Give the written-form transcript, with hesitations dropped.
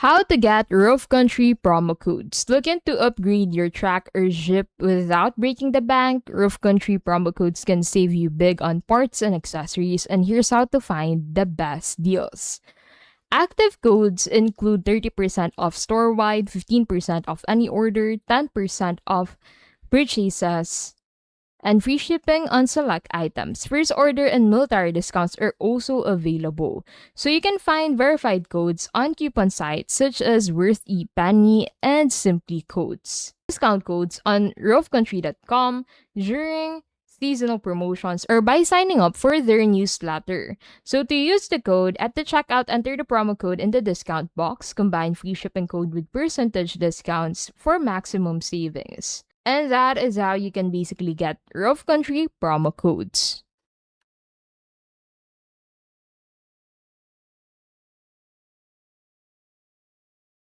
How to get Roof Country promo codes. Looking to upgrade your track or Jeep without breaking the bank? Roof Country promo codes can save you big on parts and accessories, and here's how to find the best deals. Active codes include 30% off store-wide, 15% off any order, 10% off purchases, and free shipping on select items. First order and military discounts are also available. So you can find verified codes on coupon sites such as Worth ePenny and Simply Codes. Discount codes on roofcountry.com during seasonal promotions or by signing up for their newsletter. So to use the code at the checkout, enter the promo code in the discount box, combine free shipping code with percentage discounts for maximum savings. And that is how you can basically get Roof Country promo codes.